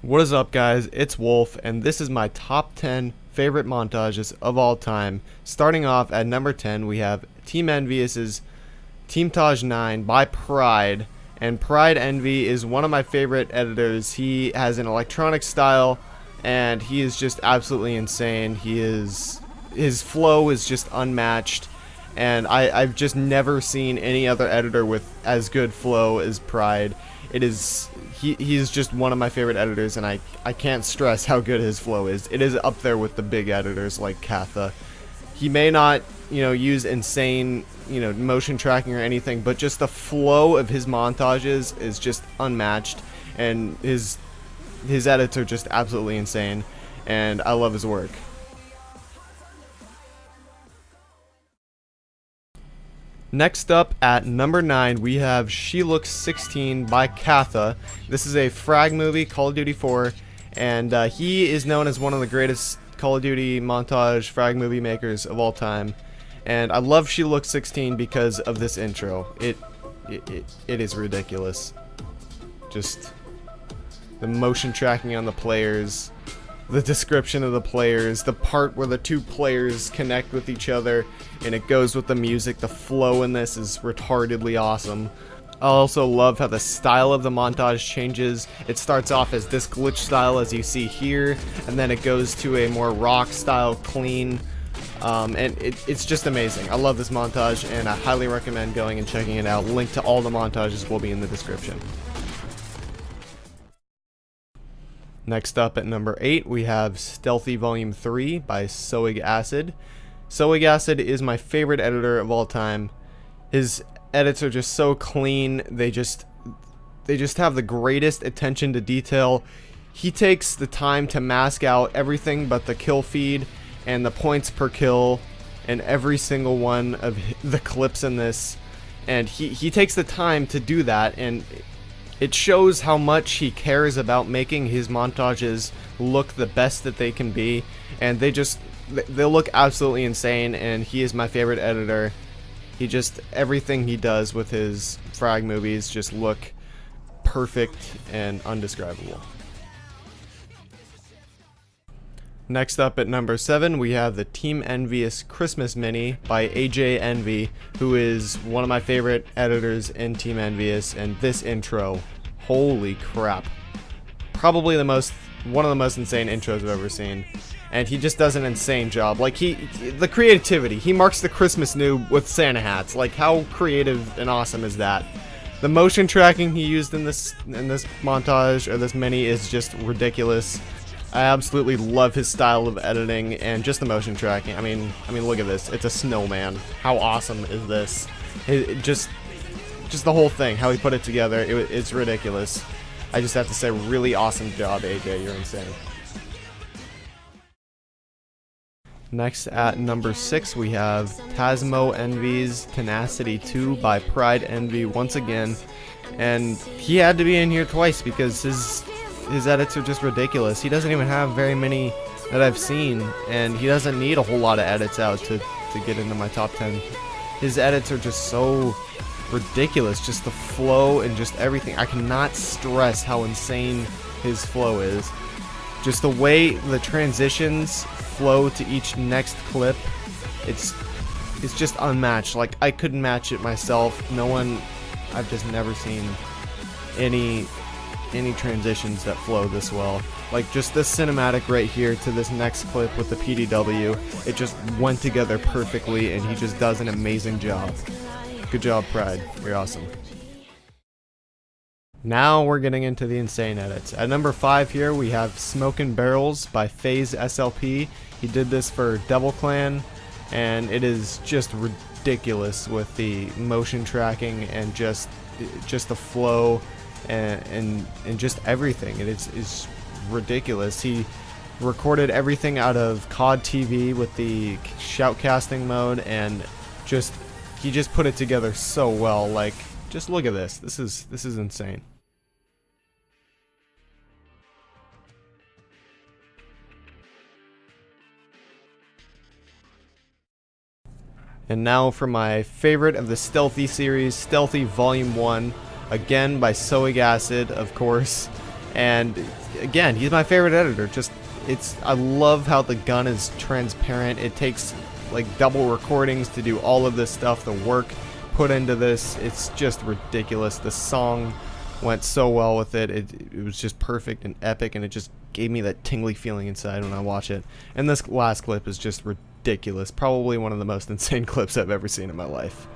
What is up, guys? It's Wolf, and this is my top 10 favorite montages of all time. Starting off at number 10, we have Team Envyus's Teamtage 9 by Pride. And Pride Envy is one of my favorite editors. He has an electronic style, and he is just absolutely insane. His flow is just unmatched, and I've just never seen any other editor with as good flow as Pride. He's just one of my favorite editors, and I can't stress how good his flow is. It is up there with the big editors like Katha. He may not, use insane, motion tracking or anything, but just the flow of his montages is just unmatched, and his edits are just absolutely insane, and I love his work. Next up at number 9, we have She Looks 16 by Katha. This is a frag movie, Call of Duty 4, and he is known as one of the greatest Call of Duty montage frag movie makers of all time. And I love She Looks 16 because of this intro. It is ridiculous. Just the motion tracking on the players, the description of the players, the part where the two players connect with each other, and it goes with the music. The flow in this is retardedly awesome. I also love how the style of the montage changes. It starts off as this glitch style as you see here, and then it goes to a more rock style, clean, and it's just amazing. I love this montage, and I highly recommend going and checking it out. Link to all the montages will be in the description. Next up at number 8, we have Stealthy Volume 3 by Soig Acid. Soig Acid is my favorite editor of all time. His edits are just so clean. They just have the greatest attention to detail. He takes the time to mask out everything but the kill feed and the points per kill and every single one of the clips in this. And he takes the time to do that, and it shows how much he cares about making his montages look the best that they can be, and they look absolutely insane, and he is my favorite editor. Everything he does with his frag movies just look perfect and undescribable. Next up at number 7, we have the Team Envyus Christmas Mini by AJ Envy, who is one of my favorite editors in Team Envyus, and this intro, holy crap. Probably one of the most insane intros I've ever seen. And he just does an insane job. Like, the creativity. He marks the Christmas noob with Santa hats. Like, how creative and awesome is that? The motion tracking he used in this montage, or this mini, is just ridiculous. I absolutely love his style of editing and just the motion tracking. I mean, look at this. It's a snowman. How awesome is this? Just the whole thing, how he put it together, it's ridiculous. I just have to say, really awesome job, AJ. You're insane. Next at number 6, we have Cosmo Envyus Tenacity 2 by Pride Envy once again. And he had to be in here twice because his edits are just ridiculous. He doesn't even have very many that I've seen, and he doesn't need a whole lot of edits out to get into my top 10. His edits are just so ridiculous, just the flow and just everything. I cannot stress how insane his flow is. Just the way the transitions flow to each next clip, it's just unmatched. Like, I couldn't match it myself. I've just never seen any transitions that flow this well. Like, just this cinematic right here to this next clip with the PDW, it just went together perfectly, and he just does an amazing job. Good job, Pride. You're awesome. Now we're getting into the insane edits. At number 5 here, we have Smokin' Barrels by FaZe SLP. He did this for Devil Clan, and it is just ridiculous with the motion tracking and just the flow and just everything. It's ridiculous. He recorded everything out of COD TV with the shoutcasting mode, and he just put it together so well. Like, just look at this. This is insane. And now for my favorite of the Stealthy series, Stealthy Volume 1, again by Soig Acid, of course. And again, he's my favorite editor. I love how the gun is transparent. It takes like double recordings to do all of this stuff, the work put into this. It's just ridiculous. The song went so well with it. It was just perfect and epic, and it just gave me that tingly feeling inside when I watch it. And this last clip is just ridiculous. Probably one of the most insane clips I've ever seen in my life.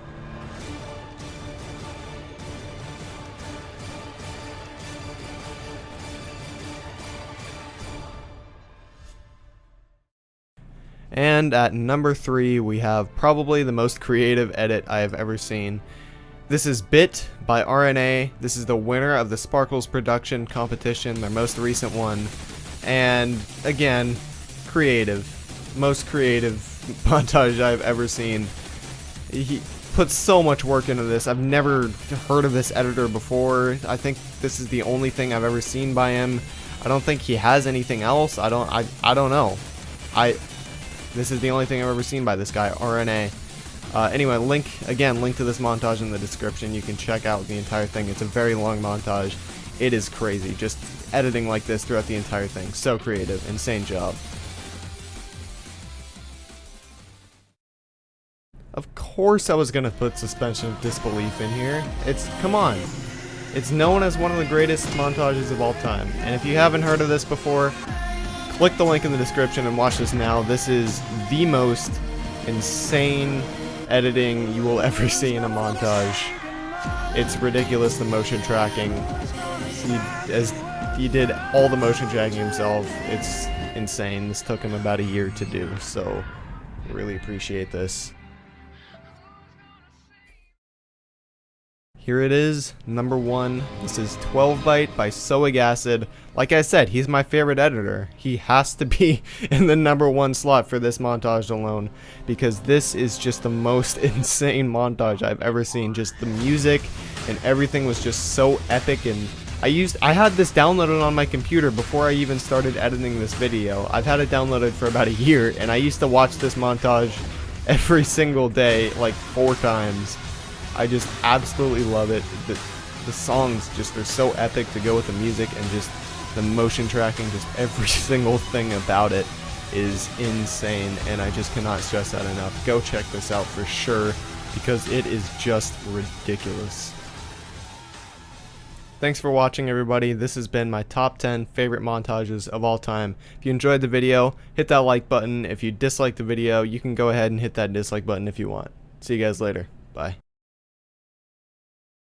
And at number 3, we have probably the most creative edit I have ever seen. This is Bit by RNA. This is the winner of the Sparkles production competition, their most recent one. And again, creative. Most creative montage I've ever seen. He put so much work into this. I've never heard of this editor before. I think this is the only thing I've ever seen by him. I don't think he has anything else. I don't know. This is the only thing I've ever seen by this guy, RNA. Anyway, link to this montage in the description. You can check out the entire thing. It's a very long montage. It is crazy. Just editing like this throughout the entire thing. So creative. Insane job. Of course I was going to put Suspension of Disbelief in here. Come on. It's known as one of the greatest montages of all time. And if you haven't heard of this before, click the link in the description and watch this now. This is the most insane editing you will ever see in a montage. It's ridiculous, the motion tracking. He did all the motion tracking himself. It's insane. This took him about a year to do, so really appreciate this. Here it is, number 1. This is 12 Byte by Soic Acid. Like I said, he's my favorite editor. He has to be in the number 1 slot for this montage alone, because this is just the most insane montage I've ever seen. Just the music and everything was just so epic, and I had this downloaded on my computer before I even started editing this video. I've had it downloaded for about a year, and I used to watch this montage every single day, like 4 times. I just absolutely love it. The songs they're so epic to go with the music, and just the motion tracking, just every single thing about it is insane, and I just cannot stress that enough. Go check this out for sure, because it is just ridiculous. Thanks for watching, everybody. This has been my top 10 favorite montages of all time. If you enjoyed the video, hit that like button. If you disliked the video, you can go ahead and hit that dislike button if you want. See you guys later. Bye.